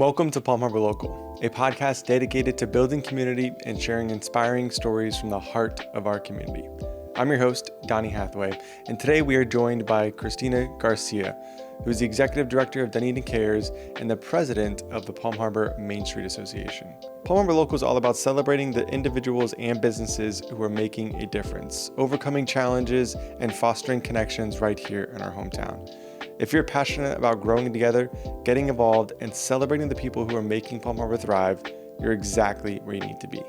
Welcome to Palm Harbor Local, a podcast dedicated to building community and sharing inspiring stories from the heart of our community. I'm your host, Donnie Hathaway, and today we are joined by Christina Garcia, who is the Executive Director of Dunedin Cares and the President of the Palm Harbor Main Street Association. Palm Harbor Local is all about celebrating the individuals and businesses who are making a difference, overcoming challenges, and fostering connections right here in our hometown. If you're passionate about growing together, getting involved, and celebrating the people who are making Palm Harbor thrive, you're exactly where you need to be.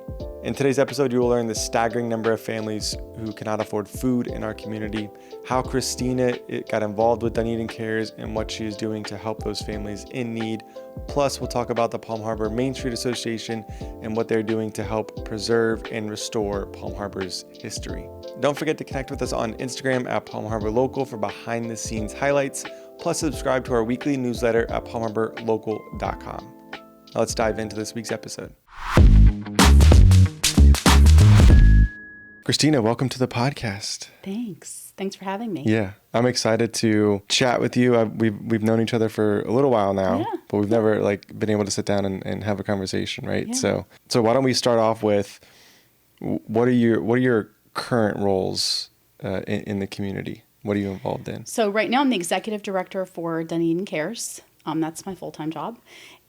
In today's episode, you will learn the staggering number of families who cannot afford food in our community, how Christina got involved with Dunedin Cares and what she is doing to help those families in need. Plus, we'll talk about the Palm Harbor Main Street Association and what they're doing to help preserve and restore Palm Harbor's history. Don't forget to connect with us on Instagram at Palm Harbor Local for behind the scenes highlights. Plus, subscribe to our weekly newsletter at palmharborlocal.com. Now let's dive into this week's episode. Christina, welcome to the podcast. Thanks for having me. Yeah, I'm excited to chat with you. We've known each other for a little while now, but we've never been able to sit down and have a conversation, right? Yeah. So why don't we start off with what are your current roles in the community? What are you involved in? So right now I'm the Executive Director for Dunedin Cares. That's my full-time job.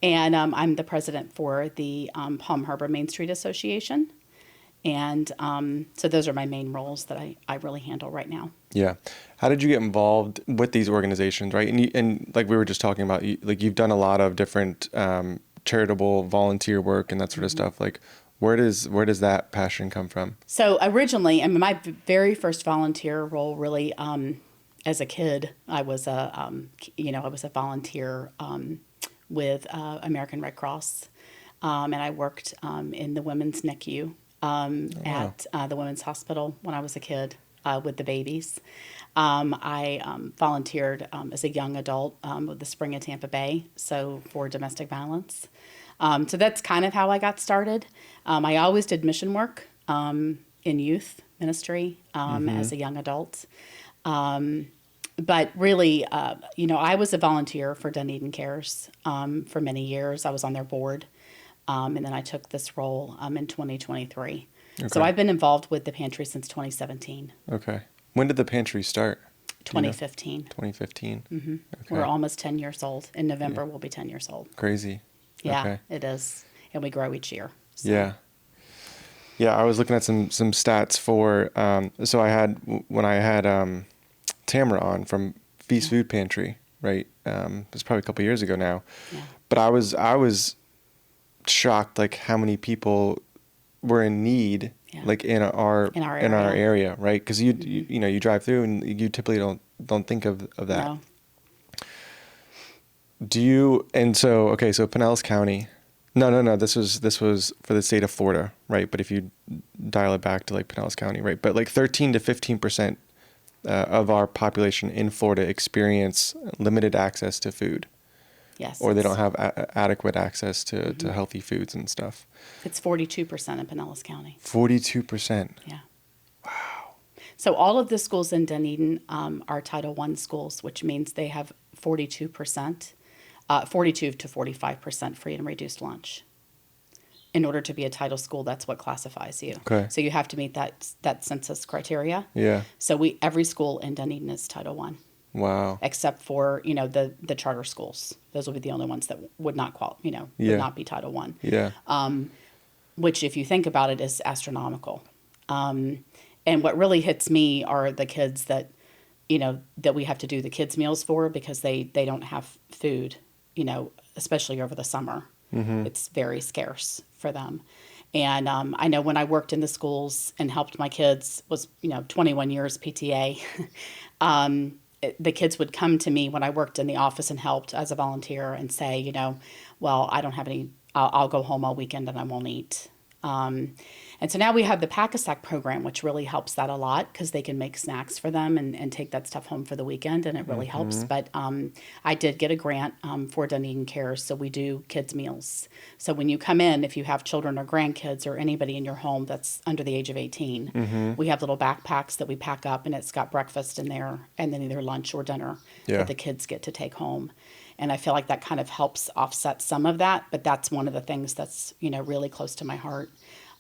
And I'm the president for the Palm Harbor Main Street Association. And so those are my main roles that I really handle right now. Yeah. How did you get involved with these organizations, right? And like we were just talking about, you've done a lot of different charitable volunteer work and that sort of stuff. Like, where does that passion come from? So originally, my very first volunteer role really, as a kid, I was a volunteer with American Red Cross, and I worked in the women's NICU at the women's hospital when I was a kid with the babies. I volunteered as a young adult with the Spring of Tampa Bay, so for domestic violence. So that's kind of how I got started. I always did mission work in youth ministry as a young adult. But really, I was a volunteer for Dunedin Cares for many years. I was on their board, and then I took this role in 2023. Okay. So I've been involved with the pantry since 2017. Okay. When did the pantry start? 2015. 2015. Mm-hmm. Okay. We're almost 10 years old. In November, we'll be 10 years old. Crazy. Yeah, okay. It is. And we grow each year. So. Yeah. Yeah, I was looking at some stats for, when I had Tamara on from Feast Food Pantry, right? It was probably a couple years ago now. Yeah. But I was shocked how many people were in need in our area, right? Because you drive through and you typically don't think of that. No. So Pinellas County. No. This was for the state of Florida, right? But if you dial it back to Pinellas County, right? But 13 to 15% of our population in Florida experience limited access to food. Yes. Or they don't have adequate access to healthy foods and stuff. It's 42% in Pinellas County. 42%. Yeah. Wow. So all of the schools in Dunedin are Title I schools, which means they have 42% to 45% free and reduced lunch. In order to be a title school, that's what classifies you. Okay. So you have to meet that census criteria. Yeah. So every school in Dunedin is Title I. Wow. Except for the charter schools, those will be the only ones that would not would not be Title I. Yeah. Which, if you think about it, is astronomical. And what really hits me are the kids that we have to do the kids meals for because they don't have food. Especially over the summer. Mm-hmm. It's very scarce for them. And I know when I worked in the schools and helped my kids, was 21 years PTA, the kids would come to me when I worked in the office and helped as a volunteer and say, well, I don't have any, I'll go home all weekend and I won't eat. And so now we have the Pack-a-Sack program, which really helps that a lot because they can make snacks for them and take that stuff home for the weekend, and it really helps. But I did get a grant for Dunedin Cares, so we do kids' meals. So when you come in, if you have children or grandkids or anybody in your home that's under the age of 18, we have little backpacks that we pack up, and it's got breakfast in there and then either lunch or dinner that the kids get to take home. And I feel like that kind of helps offset some of that. But that's one of the things that's, really close to my heart.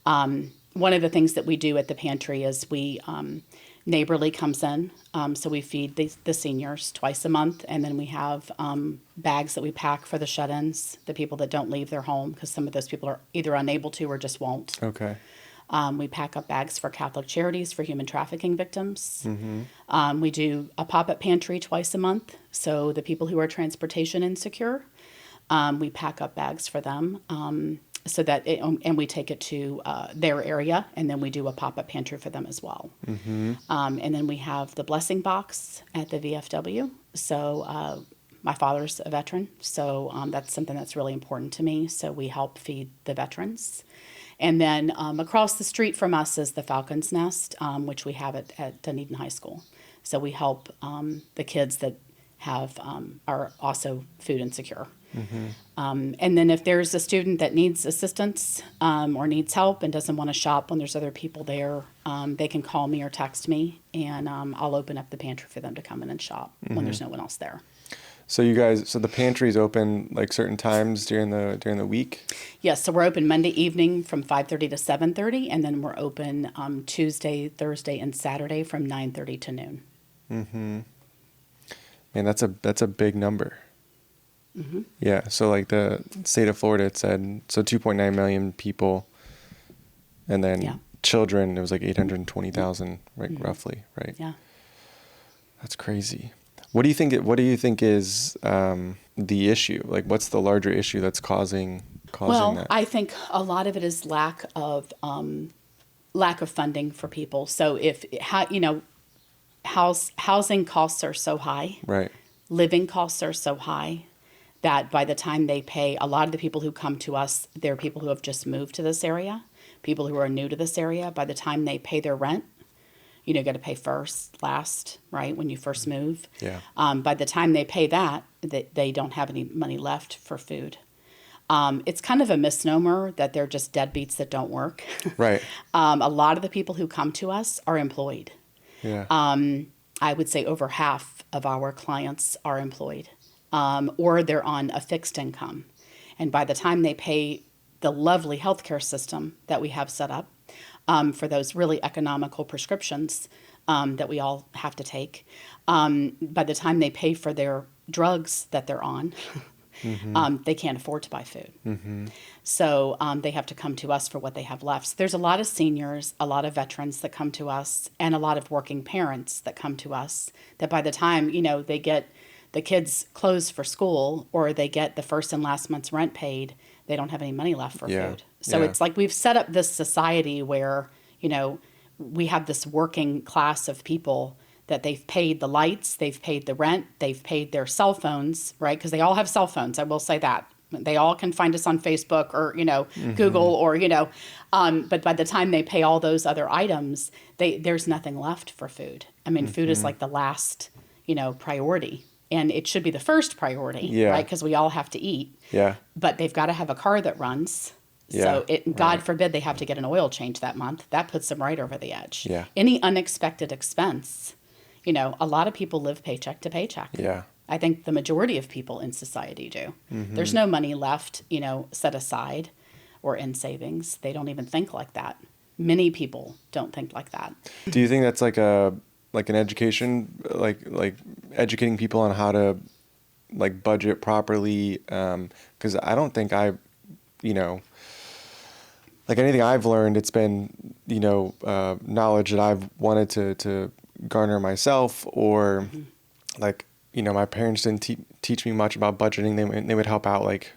One of the things that we do at the pantry is we Neighborly comes in. So we feed the seniors twice a month. And then we have bags that we pack for the shut-ins, the people that don't leave their home, because some of those people are either unable to or just won't. Okay. We pack up bags for Catholic Charities for human trafficking victims. Mm-hmm. We do a pop-up pantry twice a month. So the people who are transportation insecure, we pack up bags for them. So that and we take it to their area, and then we do a pop-up pantry for them as well. Mm-hmm. And then we have the blessing box at the VFW. So my father's a veteran, so that's something that's really important to me. So we help feed the veterans. And then across the street from us is the Falcon's Nest, which we have at Dunedin High School. So we help the kids that are also food insecure. Mm-hmm. And then if there's a student that needs assistance or needs help and doesn't want to shop when there's other people there, they can call me or text me, and I'll open up the pantry for them to come in and shop when there's no one else there. So the pantry's open like certain times during the week? Yes, so we're open Monday evening from 5:30 to 7:30, and then we're open Tuesday, Thursday, and Saturday from 9:30 to noon. Mm-hmm. Man, that's a big number. Mm-hmm. Yeah, so like the state of Florida, it said, so 2.9 million people, and then children, it was like 820,000, right, roughly, right? Yeah. That's crazy. What do you think is the issue? Like, what's the larger issue that's causing that? I think a lot of it is lack of funding for people. So housing costs are so high, right? Living costs are so high that by the time they pay, a lot of the people who come to us, they're people who have just moved to this area, people who are new to this area. By the time they pay their rent, you got to pay first, last, right, when you first move. Yeah. By the time they pay that, they don't have any money left for food. It's kind of a misnomer that they're just deadbeats that don't work. Right. A lot of the people who come to us are employed. Yeah. I would say over half of our clients are employed, or they're on a fixed income. And by the time they pay the lovely healthcare system that we have set up, for those really economical prescriptions that we all have to take, by the time they pay for their drugs that they're on, they can't afford to buy food. Mm-hmm. So they have to come to us for what they have left. So there's a lot of seniors, a lot of veterans that come to us, and a lot of working parents that come to us that by the time, they get the kids' clothes for school or they get the first and last month's rent paid, they don't have any money left for food. So it's like we've set up this society where, we have this working class of people that they've paid the lights, they've paid the rent, they've paid their cell phones, right? Because they all have cell phones, I will say that. They all can find us on Facebook or, Google or, but by the time they pay all those other items, there's nothing left for food. I mean, food is like the last, priority. And it should be the first priority, right? Because we all have to eat. Yeah. But they've got to have a car that runs. Yeah, So God forbid they have to get an oil change that month. That puts them right over the edge. Yeah. Any unexpected expense, a lot of people live paycheck to paycheck. Yeah. I think the majority of people in society do. Mm-hmm. There's no money left, set aside or in savings. They don't even think like that. Many people don't think like that. Do you think that's like an education, like educating people on how to like budget properly? Because I don't think like anything I've learned, it's been, knowledge that I've wanted to garner myself, or like, my parents didn't teach me much about budgeting. They would help out like,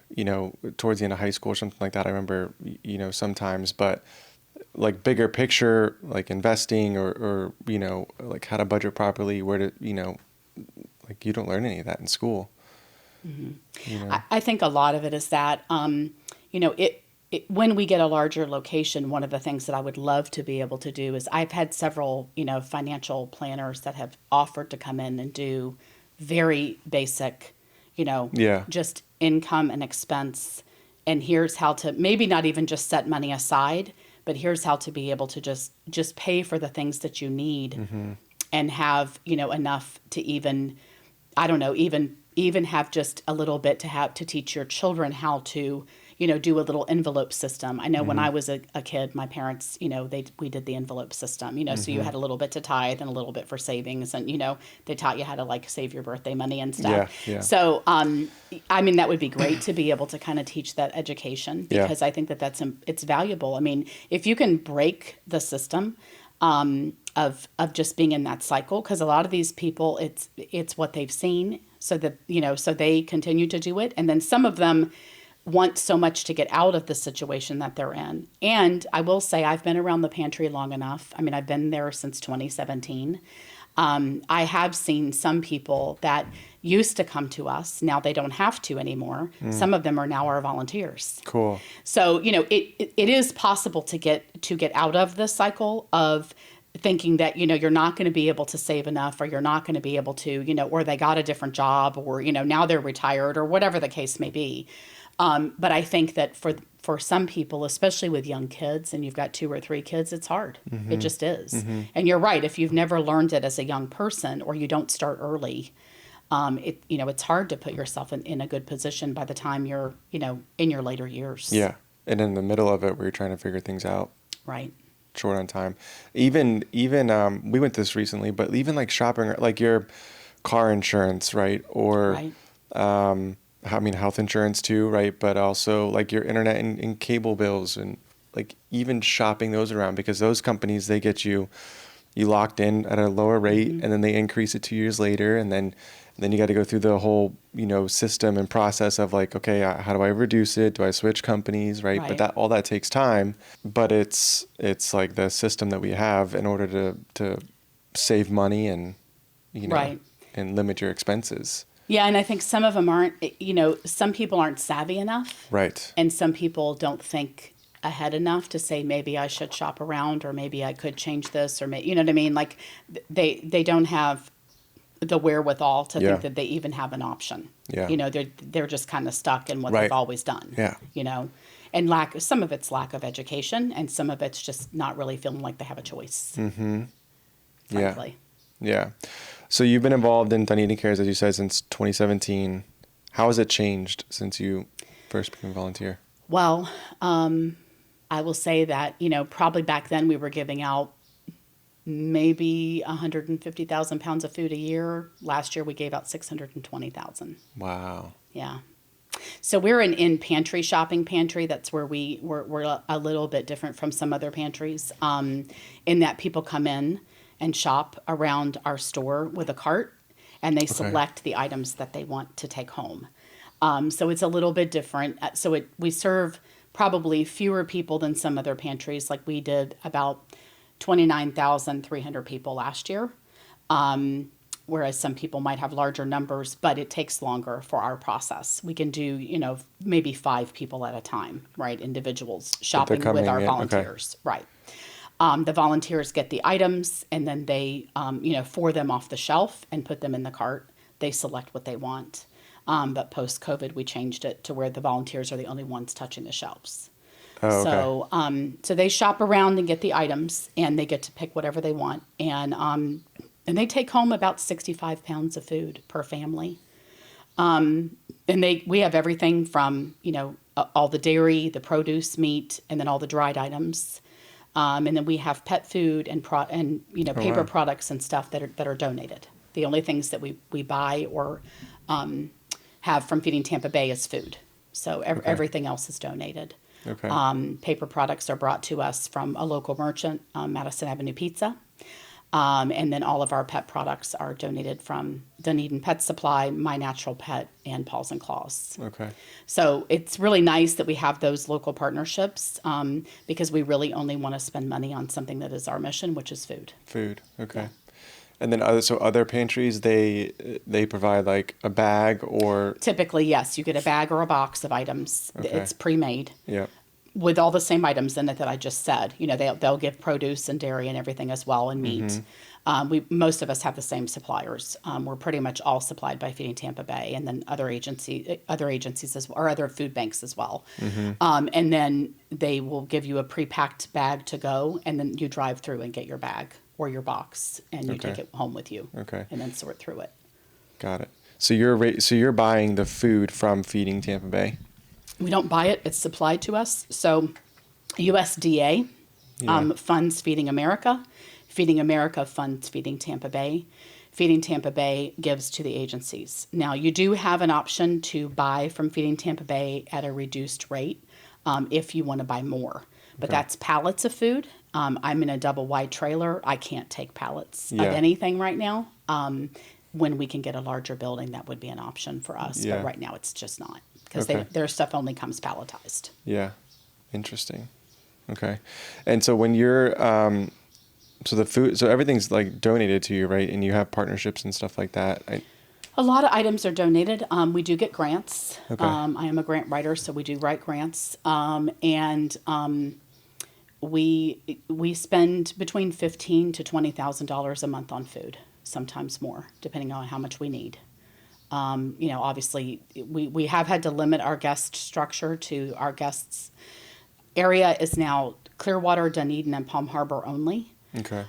towards the end of high school or something like that. I remember, sometimes, but like bigger picture, like investing or like how to budget properly, where to, like you don't learn any of that in school. Mm-hmm. I think a lot of it is that, when we get a larger location, one of the things that I would love to be able to do is I've had several, financial planners that have offered to come in and do very basic, just income and expense. And here's how to maybe not even just set money aside, but here's how to be able to just pay for the things that you need and have, enough to even even have just a little bit to teach your children how to, do a little envelope system. I know when I was a kid, my parents, we did the envelope system, so you had a little bit to tithe and a little bit for savings, and, they taught you how to like save your birthday money and stuff. Yeah. So, I mean, that would be great to be able to kind of teach that education, because I think it's valuable. I mean, if you can break the system, of just being in that cycle, because a lot of these people, it's what they've seen, so that, so they continue to do it. And then some of them want so much to get out of the situation that they're in. And I will say, I've been around the pantry long enough. I mean, I've been there since 2017. I have seen some people that used to come to us. Now they don't have to anymore. Some of them are now our volunteers. Cool. So, it is possible to get out of the cycle of thinking that, you're not going to be able to save enough, or you're not going to be able to, or they got a different job, or, now they're retired, or whatever the case may be. But I think that for some people, especially with young kids, and you've got 2 or 3 kids, it's hard. It just is. And you're right. If you've never learned it as a young person, or you don't start early, it's hard to put yourself in a good position by the time you're, in your later years. Yeah. And in the middle of it, where you're trying to figure things out. Right. Short on time. Even we went this recently, but even like shopping, like your car insurance, right? Or, right. Health insurance too, right? But also like your internet and cable bills, and like even shopping those around, because those companies, they get you locked in at a lower rate, and then they increase it 2 years later. And then you got to go through the whole, system and process of like, okay, how do I reduce it? Do I switch companies? Right. But all that takes time, but it's like the system that we have in order to save money and, and limit your expenses. Yeah, and I think some of them aren't, some people aren't savvy enough. Right. And some people don't think ahead enough to say, maybe I should shop around, or maybe I could change this, or you know what I mean? Like they don't have the wherewithal to think that they even have an option. Yeah. They're just kind of stuck in what they've always done. Yeah. And some of it's lack of education, and some of it's just not really feeling like they have a choice. Mm-hmm. Frankly. Yeah. So you've been involved in Dunedin Cares, as you said, since 2017. How has it changed since you first became a volunteer? Well, I will say that, probably back then we were giving out maybe 150,000 pounds of food a year. Last year we gave out 620,000. Wow. Yeah. So we're an in-pantry shopping pantry. That's where we're a little bit different from some other pantries, in that people come in and shop around our store with a cart, and they select the items that they want to take home. So it's a little bit different. So we serve probably fewer people than some other pantries. Like we did about 29,300 people last year, whereas some people might have larger numbers, but it takes longer for our process. We can do, maybe 5 people at a time, right? Individuals shopping with our volunteers, right? The volunteers get the items, and then they, pour them off the shelf and put them in the cart. They select what they want. But post-COVID, we changed it to where the volunteers are the only ones touching the shelves. Oh, okay. So they shop around and get the items, and they get to pick whatever they want. And they take home about 65 pounds of food per family. And we have everything from, all the dairy, the produce, meat, and then all the dried items. And then we have pet food and paper products and stuff that are donated. The only things that we buy or have from Feeding Tampa Bay is food. So everything else is donated. Okay. Paper products are brought to us from a local merchant, Madison Avenue Pizza. And then all of our pet products are donated from Dunedin Pet Supply, My Natural Pet, and Paws and Claws. Okay. So it's really nice that we have those local partnerships, because we really only want to spend money on something that is our mission, which is food. Food. Okay. Yeah. And then other pantries, they provide like a bag, or Typically, yes, you get a bag or a box of items. Okay. It's pre-made. Yeah. With all the same items in it that I just said. They'll give produce and dairy and everything as well, and meat. Most of us have the same suppliers. We're pretty much all supplied by Feeding Tampa Bay, and then other agencies as well, or other food banks as well. And then they will give you a pre-packed bag to go, and then you drive through and get your bag or your box, and you take it home with you. Okay. And then sort through it. Got it. So you're buying the food from Feeding Tampa Bay? We don't buy it; it's supplied to us. So USDA funds Feeding America. Feeding America funds Feeding Tampa Bay. Feeding Tampa Bay gives to the agencies. Now, you do have an option to buy from Feeding Tampa Bay at a reduced rate if you want to buy more. But that's pallets of food. I'm in a double wide trailer. I can't take pallets of anything right now. When we can get a larger building, that would be an option for us. But right now, it's just not. Because their stuff only comes palletized. Yeah. Interesting. Okay. And so when you're... so everything's like donated to you, right? And you have partnerships and stuff like that. A lot of items are donated. We do get grants. Okay. I am a grant writer, so we do write grants. We spend between $15,000 to $20,000 a month on food, sometimes more, depending on how much we need. Obviously, we have had to limit our guest structure to our guests. Area is now Clearwater, Dunedin, and Palm Harbor only. Okay.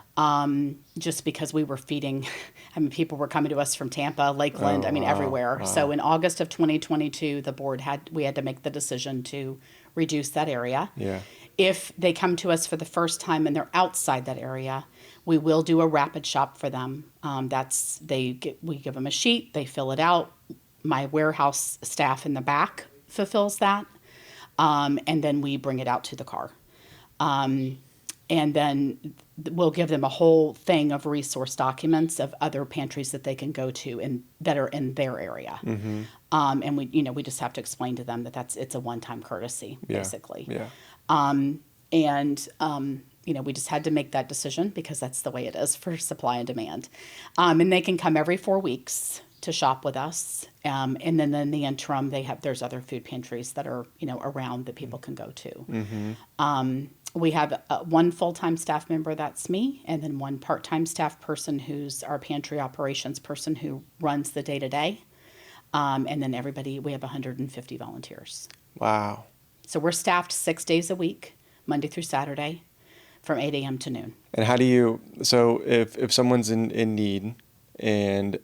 Just because we were feeding, people were coming to us from Tampa, Lakeland, everywhere. Wow. So in August of 2022, we had to make the decision to reduce that area. Yeah. If they come to us for the first time and they're outside that area, we will do a rapid shop for them. We give them a sheet, they fill it out. My warehouse staff in the back fulfills that. And then we bring it out to the car. And then we'll give them a whole thing of resource documents of other pantries that they can go to that are in their area. Mm-hmm. And we just have to explain to them that it's a one-time courtesy, basically. Yeah. We just had to make that decision because that's the way it is for supply and demand. And they can come every 4 weeks to shop with us. And then in the interim, there's other food pantries that are, around that people can go to. Mm-hmm. We have one full-time staff member, that's me, and then one part-time staff person who's our pantry operations person who runs the day-to-day. And then we have 150 volunteers. Wow. So we're staffed 6 days a week, Monday through Saturday, from 8 a.m. to noon. And how do so if someone's in need, and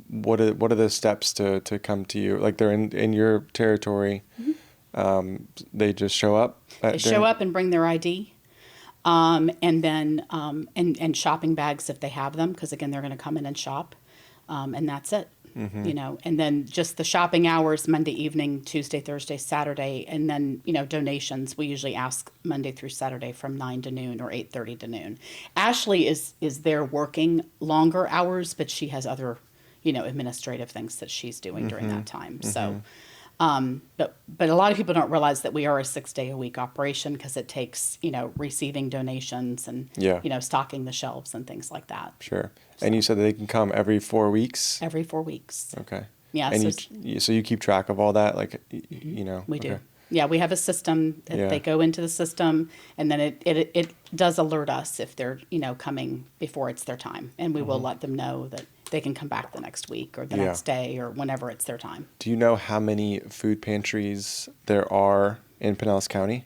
what are the steps to come to you? Like they're in your territory, mm-hmm. They just show up? They show up and bring their ID, and then and shopping bags if they have them, because again, they're going to come in and shop, and that's it. Mm-hmm. And then just the shopping hours, Monday evening, Tuesday, Thursday, Saturday, and then, donations. We usually ask Monday through Saturday from 9 to noon or 8:30 to noon. Ashley is there working longer hours, but she has other, administrative things that she's doing during that time. Mm-hmm. So, but a lot of people don't realize that we are a 6-day-a-week operation because it takes, receiving donations and, stocking the shelves and things like that. Sure. So. And you said that they can come every 4 weeks? Every 4 weeks. Okay. Yeah. And so you keep track of all that? Like, We do. Yeah, we have a system that they go into the system, and then it does alert us if they're, coming before it's their time. And we will let them know that they can come back the next week or the next day or whenever it's their time. Do you know how many food pantries there are in Pinellas County?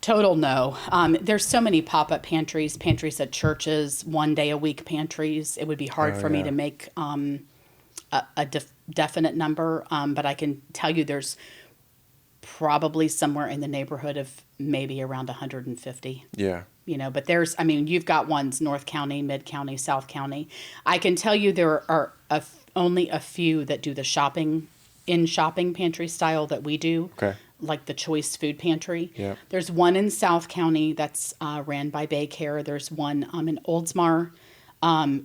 Total, no. There's so many pop-up pantries at churches, 1 day a week pantries. It would be hard for me to make a definite number, but I can tell you there's probably somewhere in the neighborhood of maybe around 150. Yeah. But you've got ones North County, Mid County, South County. I can tell you there are only a few that do the shopping pantry style that we do. Okay. Like the Choice Food Pantry. Yeah. There's one in South County that's ran by Baycare. There's one in Oldsmar.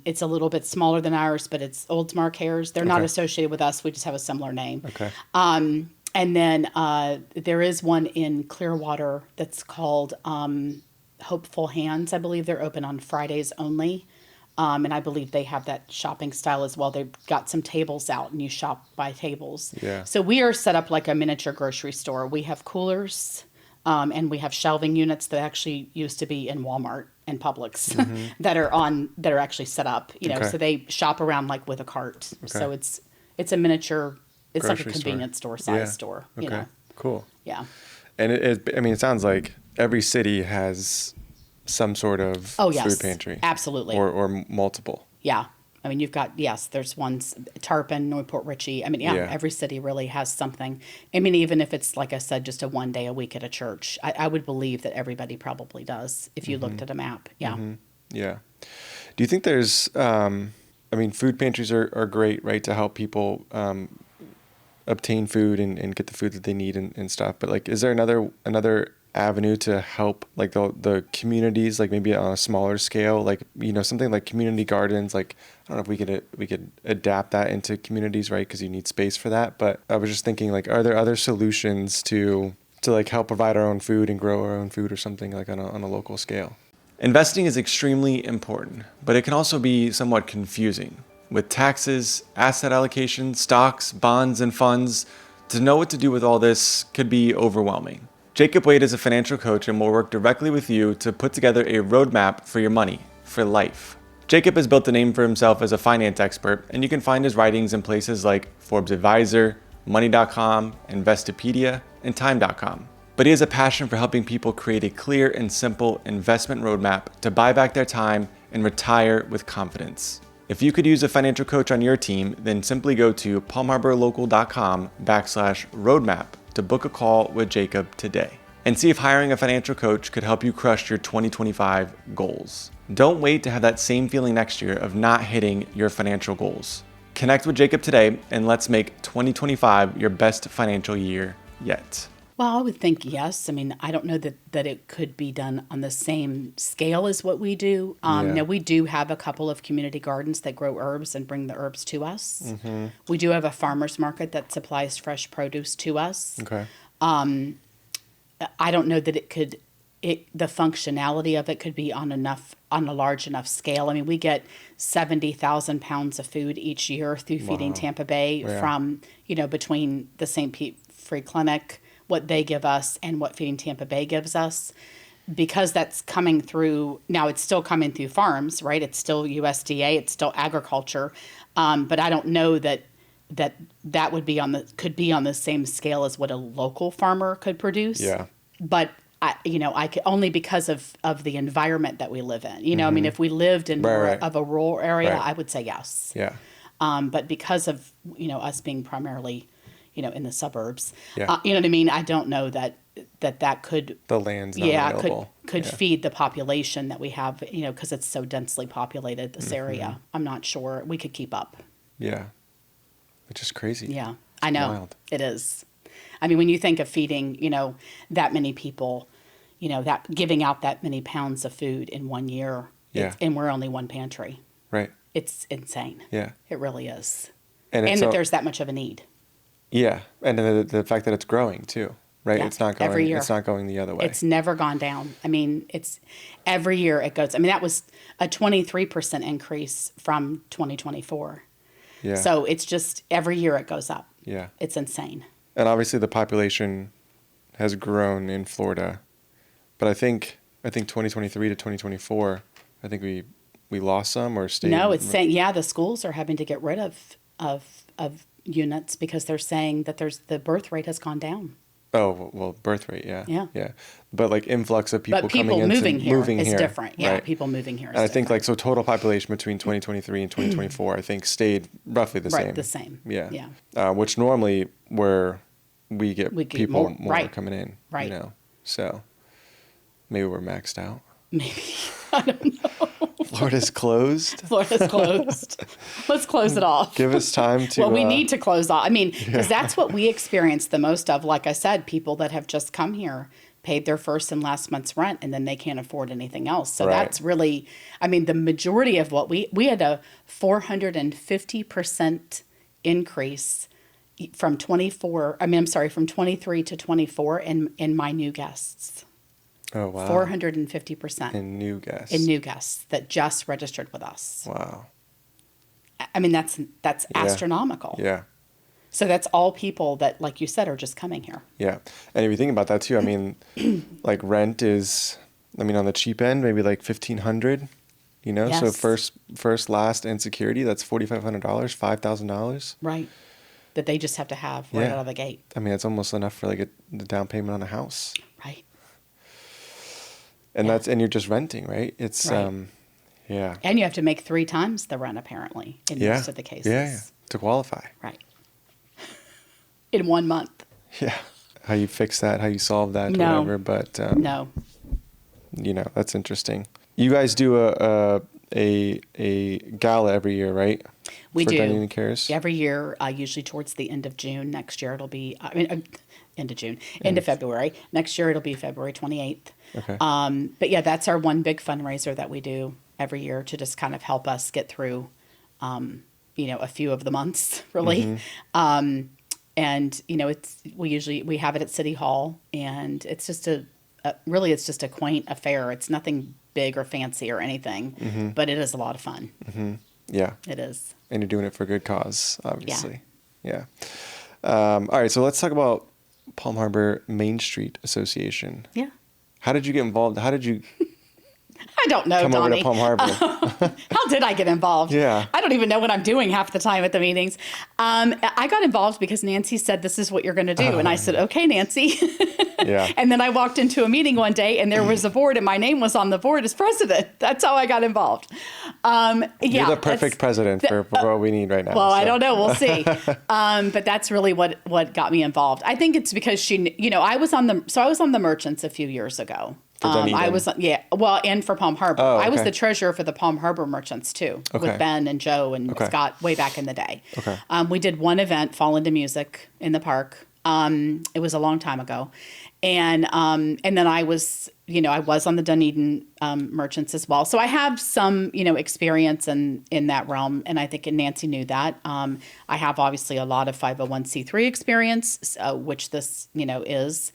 It's a little bit smaller than ours, but it's Oldsmar Cares. They're not associated with us. We just have a similar name. Okay. And then there is one in Clearwater that's called Hopeful Hands. I believe they're open on Fridays only. And I believe they have that shopping style as well. They've got some tables out and you shop by tables. Yeah. So we are set up like a miniature grocery store. We have coolers and we have shelving units that actually used to be in Walmart and Publix that are actually set up, so they shop around like with a cart. Okay. So it's a miniature, it's grocery like a convenience store size store. Okay. Cool. Yeah. And it sounds like every city has some sort of food pantry. Absolutely. Or multiple. Yeah. I mean, you've got, yes, there's ones, Tarpon, Newport Richey. I mean, yeah, every city really has something. I mean, even if it's, like I said, just a one day a week at a church, I would believe that everybody probably does if you looked at a map. Yeah. Yeah. Do you think there's, I mean, food pantries are great, right, to help people obtain food and get the food that they need and stuff. But like, is there another avenue to help like the communities, like maybe on a smaller scale, like, something like community gardens? Like, I don't know if we could adapt that into communities, right? Because you need space for that. But I was just thinking, like, are there other solutions to like help provide our own food and grow our own food or something like on a local scale? Investing is extremely important, but it can also be somewhat confusing. With taxes, asset allocation, stocks, bonds, and funds, to know what to do with all this could be overwhelming. Jacob Wade is a financial coach and will work directly with you to put together a roadmap for your money, for life. Jacob has built a name for himself as a finance expert, and you can find his writings in places like Forbes Advisor, Money.com, Investopedia, and Time.com. But he has a passion for helping people create a clear and simple investment roadmap to buy back their time and retire with confidence. If you could use a financial coach on your team, then simply go to palmharborlocal.com/roadmap to book a call with Jacob today and see if hiring a financial coach could help you crush your 2025 goals. Don't wait to have that same feeling next year of not hitting your financial goals. Connect with Jacob today and let's make 2025 your best financial year yet. Well, I would think yes. I mean, I don't know that it could be done on the same scale as what we do. Now, we do have a couple of community gardens that grow herbs and bring the herbs to us. We do have a farmer's market that supplies fresh produce to us. Okay. I don't know that the functionality of it could be on a large enough scale. I mean, we get 70,000 pounds of food each year through Feeding Tampa Bay from, between the St. Pete Free Clinic, what they give us and what Feeding Tampa Bay gives us, because that's coming through. Now it's still coming through farms, right? It's still USDA, it's still agriculture. But I don't know that would be could be on the same scale as what a local farmer could produce. Yeah. But I could, only because of the environment that we live in. I mean, if we lived in more of a rural area, I would say yes. Yeah. But because of, us being primarily, in the suburbs, Yeah. you know what I mean? I don't know that could, The land's not available. could feed the population that we have, because it's so densely populated, this area. I'm not sure we could keep up. Yeah. Which is crazy. Yeah, I know. Wild. It is. I mean, when you think of feeding, that many people, that giving out that many pounds of food in 1 year, and we're only one pantry. Right. It's insane. Yeah. It really is. And that there's that much of a need. Yeah. And the fact that it's growing too, right? Yeah. It's not going Every year. It's not going the other way. It's never gone down. I mean, it's every year it goes. I mean, that was a 23% increase from 2024. Yeah. So it's just every year it goes up. Yeah. It's insane. And obviously the population has grown in Florida. But I think 2023 to 2024, I think we lost some or stayed. No, it's saying, the schools are having to get rid of units because they're saying that the birth rate has gone down. Oh, well, birth rate, yeah. Yeah. Yeah. But like influx of people But people coming into moving here is different. Yeah, right? people moving here is And I think different. so total population between 2023 and 2024, I think stayed roughly the same. Right, the same. Yeah. Yeah. Which normally where we get people more right. coming in, Right. So maybe we're maxed out. Maybe. I don't know. Florida's closed. Florida's closed. Let's close it off. Give us time to. Well, we need to close off. I mean, because that's what we experience the most of. Like I said, people that have just come here paid their first and last month's rent, and then they can't afford anything else. So that's really, I mean, the majority of what we had a 450% increase from 23 to 24 in my new guests. Oh, wow. 450%. In new guests. In new guests that just registered with us. Wow. I mean, that's astronomical. Yeah. So that's all people that, like you said, are just coming here. Yeah. And if you think about that too, I mean, like rent is, on the cheap end, maybe like $1,500, Yes. So first, last, and security, that's $4,500, $5,000. Right. That they just have to have right out of the gate. I mean, it's almost enough for like the down payment on a house. Right. And and you're just renting, right? It's, Right. Yeah. And you have to make 3 times the rent, apparently, in most of the cases. Yeah, to qualify. Right. In 1 month. Yeah. How you fix that, how you solve that, No. whatever. But, No. That's interesting. You guys do a gala every year, right? We For do. Dining and Cares? Every year, usually towards the end of June. Next year it'll be, end of June, end of February. Next year it'll be February 28th. Okay. But yeah, that's our one big fundraiser that we do every year to just kind of help us get through, a few of the months, really. And, we have it at City Hall, and it's just it's just a quaint affair. It's nothing big or fancy or anything, but it is a lot of fun. Yeah. It is. And you're doing it for a good cause, obviously. Yeah. All right. So let's talk about Palm Harbor Main Street Association. Yeah. How did you get involved? How did you I don't know, come Donnie. over to Palm Harbor? How did I get involved? Yeah. I don't even know what I'm doing half the time at the meetings. I got involved because Nancy said, this is what you're going to do. And I said, okay, Nancy. Yeah. And then I walked into a meeting one day and there was a board and my name was on the board as president. That's how I got involved. You're the perfect president for what we need right now. Well, so. I don't know. We'll see. But that's really what got me involved. I think it's because I was on the merchants a few years ago. I was, and for Palm Harbor. Oh, okay. I was the treasurer for the Palm Harbor merchants too, with Ben and Joe and Scott way back in the day. Okay. We did one event, Fall Into Music, in the park. It was a long time ago. And then I was on the Dunedin merchants as well. So I have some, experience in that realm. And I think Nancy knew that. I have obviously a lot of 501c3 experience, which this, is.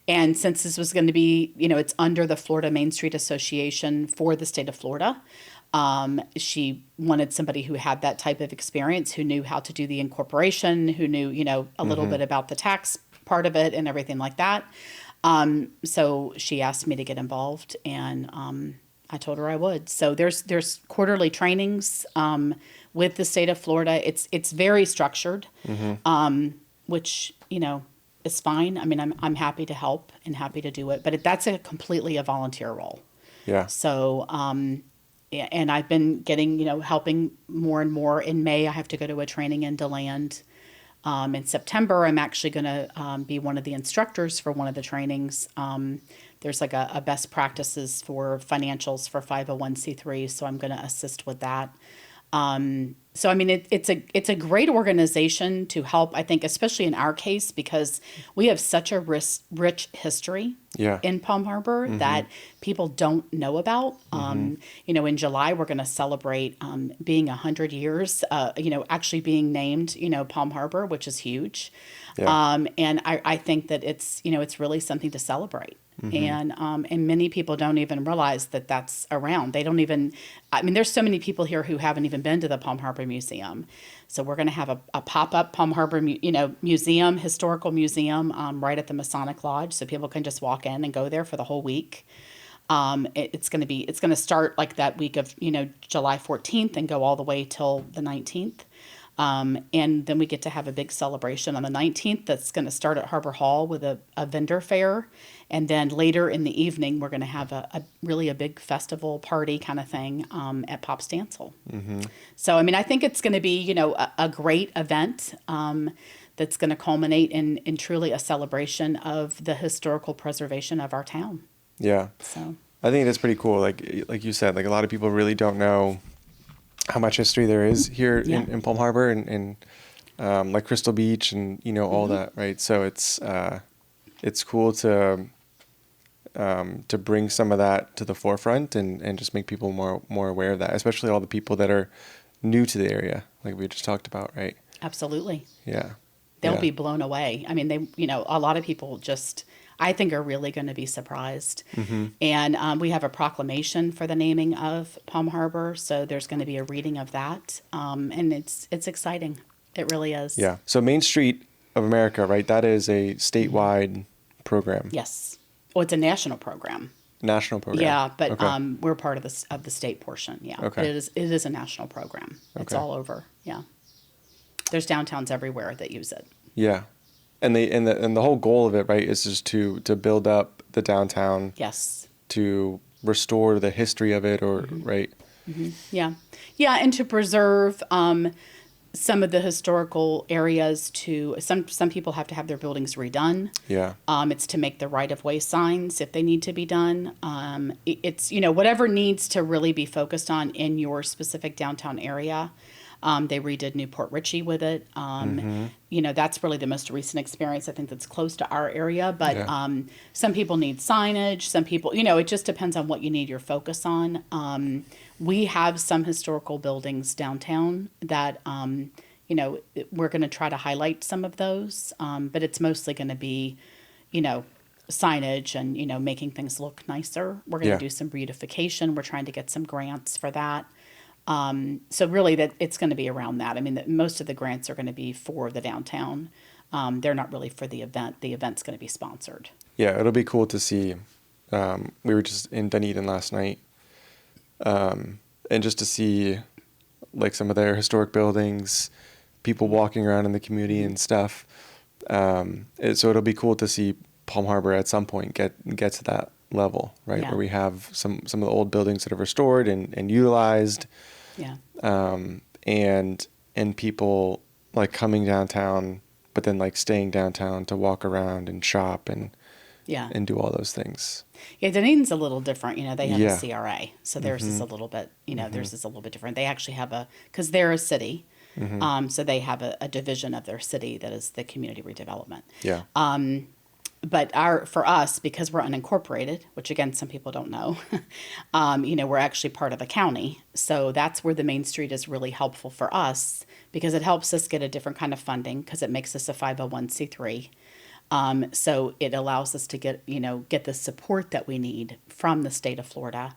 And since this was going to be, it's under the Florida Main Street Association for the state of Florida, she wanted somebody who had that type of experience, who knew how to do the incorporation, who knew, a little bit about the tax part of it and everything like that. So she asked me to get involved, and I told her I would. So there's quarterly trainings with the state of Florida. It's very structured, which, is fine. I mean, I'm happy to help and happy to do it, but that's completely a volunteer role. Yeah. So, and I've been getting, helping more and more. In May, I have to go to a training in DeLand. In September, I'm actually going to be one of the instructors for one of the trainings. There's like a best practices for financials for 501c3, so I'm going to assist with that. So, I mean, it's a great organization to help, I think, especially in our case, because we have such a rich history in Palm Harbor that people don't know about. In July, we're going to celebrate being 100 years, actually being named, Palm Harbor, which is huge. Yeah. And I think that it's really something to celebrate. And many people don't even realize that that's around. They don't even, there's so many people here who haven't even been to the Palm Harbor Museum. So we're going to have a pop-up Palm Harbor, museum, historical museum, right at the Masonic Lodge. So people can just walk in and go there for the whole week. It's going to start like that week of, July 14th and go all the way till the 19th. And then we get to have a big celebration on the 19th that's going to start at Harbor Hall with a vendor fair. And then later in the evening, we're going to have a really big festival party kind of thing at Pop Stancil. So, I think it's going to be, a great event that's going to culminate in truly a celebration of the historical preservation of our town. Yeah. So I think that's pretty cool. Like you said, like a lot of people really don't know how much history there is here in Palm Harbor and like Crystal Beach and all that, right? So it's cool to bring some of that to the forefront and just make people more aware of that, especially all the people that are new to the area, like we just talked about, right? Absolutely. Yeah. They'll be blown away. A lot of people just, I think, are really going to be surprised. And we have a proclamation for the naming of Palm Harbor, so there's going to be a reading of that, and it's exciting. It really is. Yeah. So Main Street of America, right? That is a statewide program. Yes. Well, it's a national program. National program. Yeah, but we're part of the state portion. Yeah. Okay. But it is a national program. It's all over. Yeah. There's downtowns everywhere that use it. Yeah. And the whole goal of it, right, is just to build up the downtown. Yes. To restore the history of it, or right. Yeah. Yeah. And to preserve some of the historical areas to some people have to have their buildings redone. Yeah. It's to make the right-of-way signs if they need to be done. It's, whatever needs to really be focused on in your specific downtown area. They redid Newport Richie with it. That's really the most recent experience, I think, that's close to our area. But some people need signage. Some people, it just depends on what you need your focus on. We have some historical buildings downtown that, we're going to try to highlight some of those. But it's mostly going to be, signage and, making things look nicer. We're going to do some beautification. We're trying to get some grants for that. So really that it's going to be around that. I mean, most of the grants are going to be for the downtown. They're not really for the event. The event's going to be sponsored. Yeah, it'll be cool to see. We were just in Dunedin last night, and just to see like some of their historic buildings, people walking around in the community and stuff. So it'll be cool to see Palm Harbor at some point get to that level, right? Yeah. Where we have some of the old buildings that are restored and utilized. Yeah. And people like coming downtown, but then like staying downtown to walk around and shop and do all those things. Yeah, Dunedin's a little different. They have Yeah. a CRA, so theirs is a little bit, theirs is a little bit different. They actually have because they're a city, so they have a division of their city that is the community redevelopment. Yeah. But for us, because we're unincorporated, which again, some people don't know, we're actually part of the county. So that's where the Main Street is really helpful for us because it helps us get a different kind of funding because it makes us a 501c3. So it allows us to get the support that we need from the state of Florida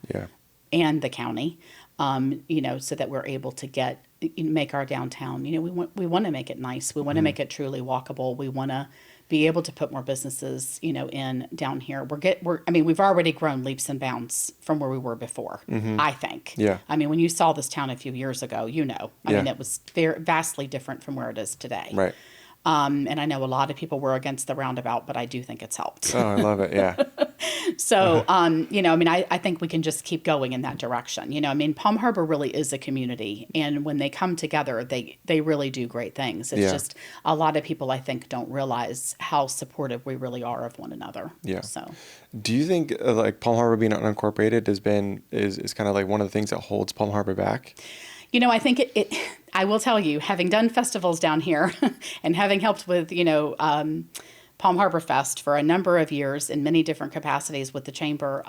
and the county, so that we're able to make our downtown, we want to make it nice. We want to make it truly walkable. We want to be able to put more businesses, in down here. We've already grown leaps and bounds from where we were before, I think. Yeah. I mean, when you saw this town a few years ago, I mean, it was vastly different from where it is today. Right. And I know a lot of people were against the roundabout, but I do think it's helped. Oh, I love it. Yeah. So, I think we can just keep going in that direction. Palm Harbor really is a community. And when they come together, they really do great things. It's just a lot of people, I think, don't realize how supportive we really are of one another. Yeah. So, do you think like Palm Harbor being unincorporated is kind of like one of the things that holds Palm Harbor back? I think I will tell you, having done festivals down here and having helped with, Palm Harbor Fest for a number of years in many different capacities with the chamber,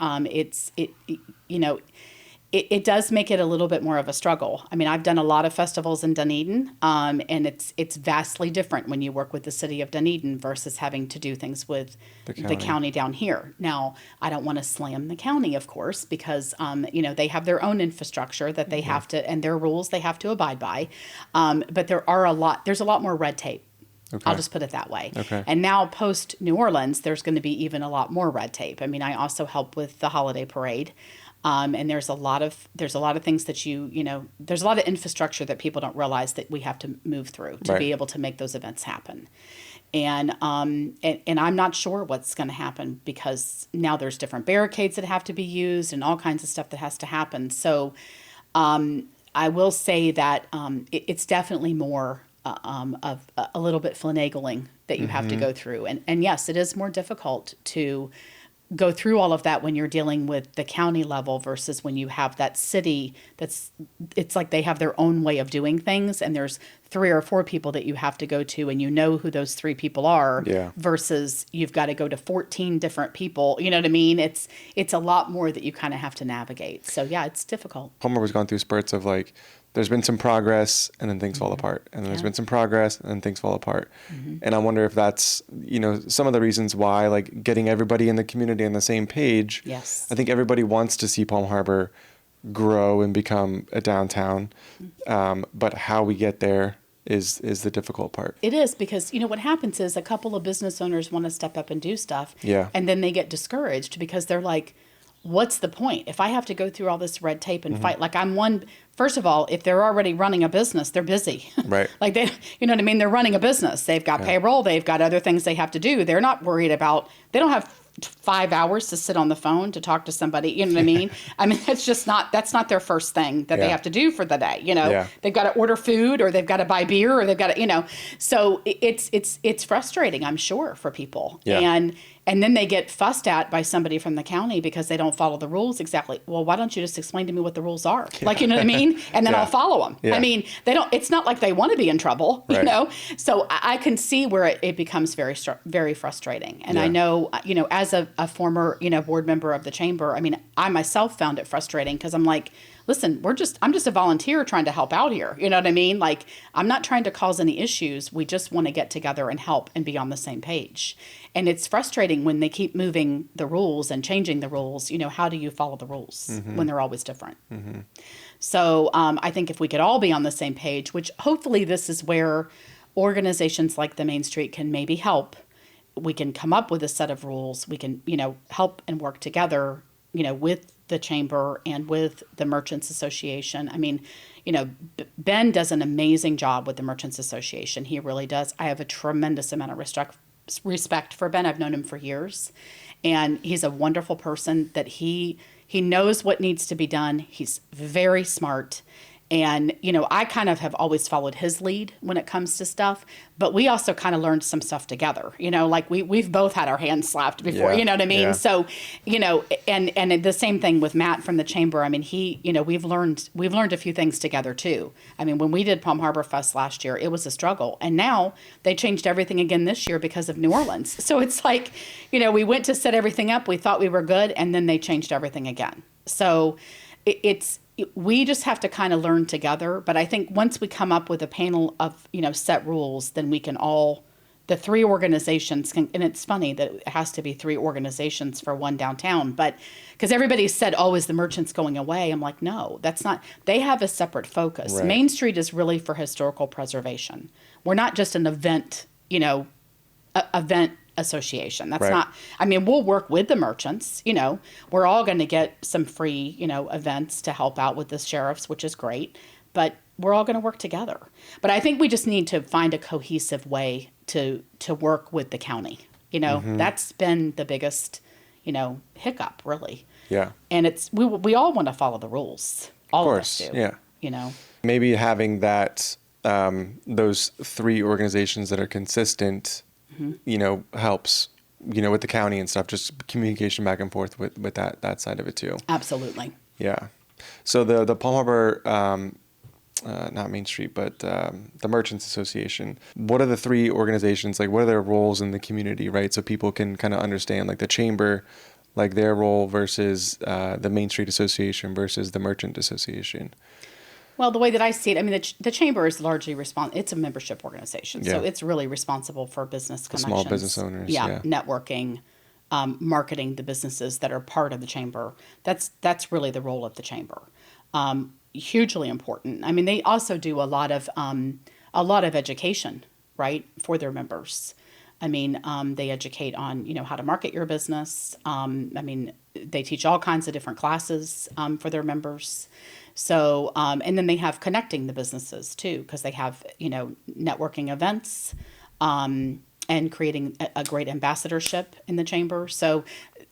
it does make it a little bit more of a struggle. I mean, I've done a lot of festivals in Dunedin, and it's vastly different when you work with the city of Dunedin versus having to do things with the county down here. Now, I don't want to slam the county, of course, because, they have their own infrastructure that they have to, and their rules they have to abide by. But there's a lot more red tape. Okay. I'll just put it that way. Okay. And now post New Orleans, there's going to be even a lot more red tape. I mean, I also help with the holiday parade. And there's a lot of things that there's a lot of infrastructure that people don't realize that we have to move through to be able to make those events happen. And I'm not sure what's going to happen because now there's different barricades that have to be used and all kinds of stuff that has to happen. So I will say that it's definitely more of a little bit finagling that you have to go through. And yes, it is more difficult to go through all of that when you're dealing with the county level versus when you have that city it's like they have their own way of doing things and there's 3 or 4 people that you have to go to and who those 3 people are versus you've got to go to 14 different people. You know what I mean? It's a lot more that you kind of have to navigate. So yeah, it's difficult. Palmer was going through spurts of like, there's been some progress and then things fall apart. And then there's been some progress and then things fall apart. And I wonder if that's, some of the reasons why, like getting everybody in the community on the same page. Yes. I think everybody wants to see Palm Harbor grow and become a downtown. But how we get there is the difficult part. It is because, what happens is a couple of business owners want to step up and do stuff. Yeah. And then they get discouraged because they're like, what's the point? If I have to go through all this red tape and fight, like first of all, if they're already running a business, they're busy. Right. Like they, you know what I mean? They're running a business. They've got payroll. They've got other things they have to do. They're not worried about, they don't have 5 hours to sit on the phone to talk to somebody. You know what I mean? I mean, that's not their first thing that they have to do for the day. You know, they've got to order food, or they've got to buy beer, or they've got to, you know, so it's frustrating, I'm sure, for people. And then they get fussed at by somebody from the county because they don't follow the rules exactly. Well, why don't you just explain to me what the rules are? Like, you know what I mean? And then I'll follow them. I mean, it's not like they want to be in trouble, you know? So I can see where it becomes very frustrating. And I know, you know, as a former, you know, board member of the chamber, I mean, I myself found it frustrating because I'm like, listen, I'm just a volunteer trying to help out here. You know what I mean? Like, I'm not trying to cause any issues. We just want to get together and help and be on the same page. And it's frustrating when they keep moving the rules and changing the rules. You know, how do you follow the rules when they're always different? So I think if we could all be on the same page, which hopefully this is where organizations like the Main Street can maybe help. We can come up with a set of rules. We can, you know, help and work together, you know, with the chamber and with the Merchants Association. I mean, you know, Ben does an amazing job with the Merchants Association. He really does. I have a tremendous amount of respect for Ben. I've known him for years, and he's a wonderful person that he knows what needs to be done. He's very smart. And, you know, I kind of have always followed his lead when it comes to stuff, but we also kind of learned some stuff together, you know, like we've both had our hands slapped before, you know what I mean? So, you know, and the same thing with Matt from the chamber. I mean, you know, we've learned a few things together too. I mean, when we did Palm Harbor Fest last year, it was a struggle. And now they changed everything again this year because of New Orleans. So it's like, you know, we went to set everything up. We thought we were good. And then they changed everything again. So we just have to kind of learn together. But I think once we come up with a panel of, you know, set rules, then we can all, the three organizations can, and it's funny that it has to be three organizations for one downtown, but because everybody said, oh, is the Merchants going away? I'm like, no, that's not, they have a separate focus. Right. Main Street is really for historical preservation. We're not just an event, you know, event association. That's not, I mean, we'll work with the merchants, you know, we're all going to get some free, you know, events to help out with the sheriffs, which is great, but we're all going to work together. But I think we just need to find a cohesive way to work with the county. You know, that's been the biggest, you know, hiccup really. Yeah. And it's, we all want to follow the rules. All of us do. Yeah. You know, maybe having that, those three organizations that are consistent, you know, helps, you know, with the county and stuff, just communication back and forth with that side of it too. Absolutely. Yeah. So the Palm Harbor, not Main Street, but the Merchants Association, what are the three organizations, like what are their roles in the community, right? So people can kind of understand like the chamber, like their role versus the Main Street Association versus the Merchant Association. Well, the way that I see it, I mean, the chamber is largely it's a membership organization. So it's really responsible for business connections. Small business owners. Yeah. Networking, marketing the businesses that are part of the chamber. That's really the role of the chamber. Hugely important. I mean, they also do a lot of education, right, for their members. I mean, they educate on, you know, how to market your business. I mean, they teach all kinds of different classes for their members. So, and then they have connecting the businesses too, because they have, you know, networking events and creating a great ambassadorship in the chamber. So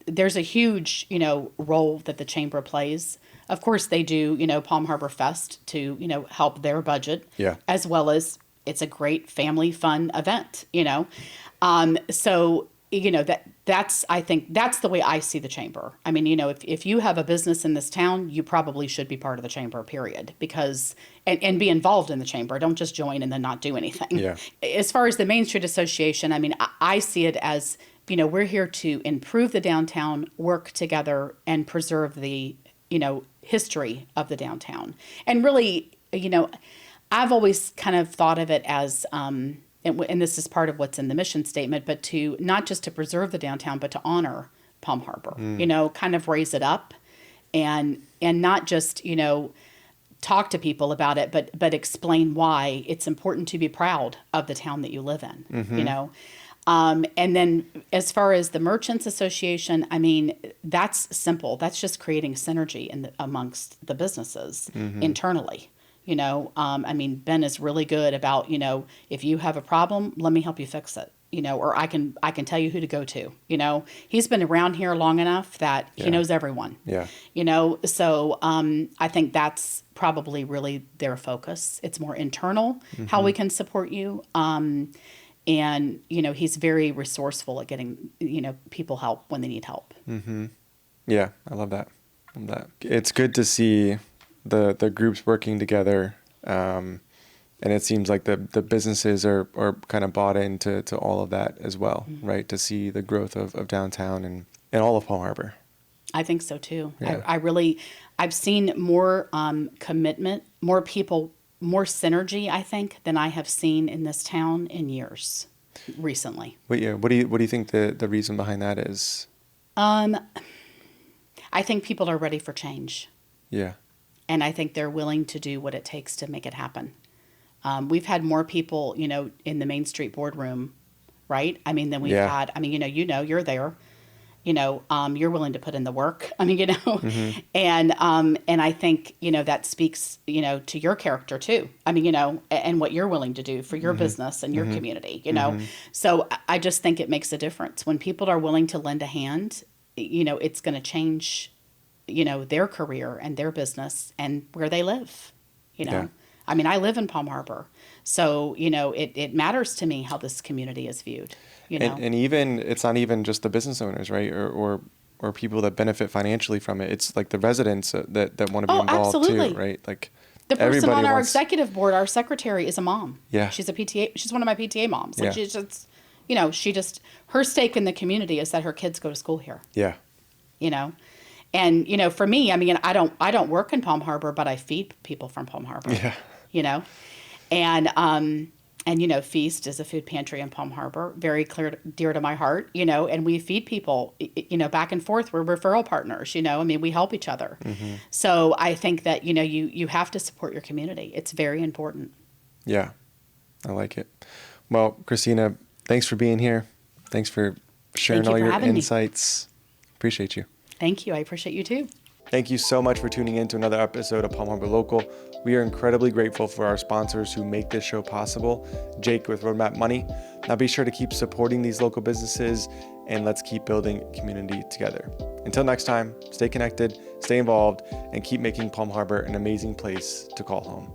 there's a huge, you know, role that the chamber plays. Of course, they do, you know, Palm Harbor Fest to, you know, help their budget, as well as it's a great family fun event, you know. So, you know, I think that's the way I see the chamber. I mean, you know, if you have a business in this town, you probably should be part of the chamber, period, because, and be involved in the chamber. Don't just join and then not do anything. Yeah. As far as the Main Street Association, I mean, I see it as, you know, we're here to improve the downtown, work together, and preserve the, you know, history of the downtown. And really, you know, I've always kind of thought of it as, and this is part of what's in the mission statement, but to not just to preserve the downtown, but to honor Palm Harbor, you know, kind of raise it up and not just, you know, talk to people about it, but explain why it's important to be proud of the town that you live in, you know. And then as far as the Merchants Association, I mean, that's simple. That's just creating synergy amongst the businesses internally. You know, I mean, Ben is really good about, you know, if you have a problem, let me help you fix it. or I can tell you who to go to. He's been around here long enough that he knows everyone. Yeah. So I think that's probably really their focus. It's more internal, how we can support you. And he's very resourceful at getting people help when they need help. Yeah, I love that. It's good to see the groups working together. And it seems like the businesses are kind of bought into all of that as well, right? To see the growth of downtown and all of Palm Harbor. I think so too. Yeah. I've seen more commitment, more people, more synergy, I think, than I have seen in this town in years recently. What do you think the reason behind that is? I think people are ready for change. Yeah. And I think they're willing to do what it takes to make it happen. We've had more people, in the Main Street boardroom, right? I mean, than we've had. I mean, you're there. You're willing to put in the work. I mean, and I think that speaks to your character too. I mean, and what you're willing to do for your business and your community. So I just think it makes a difference when people are willing to lend a hand. It's going to change, their career and their business and where they live. Yeah. I mean, I live in Palm Harbor, so it matters to me how this community is viewed. And even it's not even just the business owners, right, or people that benefit financially from it. It's like the residents that want to be involved absolutely. too, right? Like the person on our executive board, our secretary, is a mom. Yeah, she's a PTA. She's one of my PTA moms. Like yeah. She just her stake in the community is that her kids go to school here. Yeah. And for me, I mean, I don't work in Palm Harbor, but I feed people from Palm Harbor. Yeah. And Feast is a food pantry in Palm Harbor, very dear to my heart, and we feed people, back and forth. We're referral partners, I mean, we help each other. So I think that, you have to support your community. It's very important. Yeah, I like it. Well, Christina, thanks for being here. Thanks for sharing all your insights. Appreciate you. Thank you. I appreciate you too. Thank you so much for tuning in to another episode of Palm Harbor Local. We are incredibly grateful for our sponsors who make this show possible. Jake with Roadmap Money. Now be sure to keep supporting these local businesses and let's keep building community together. Until next time, stay connected, stay involved, and keep making Palm Harbor an amazing place to call home.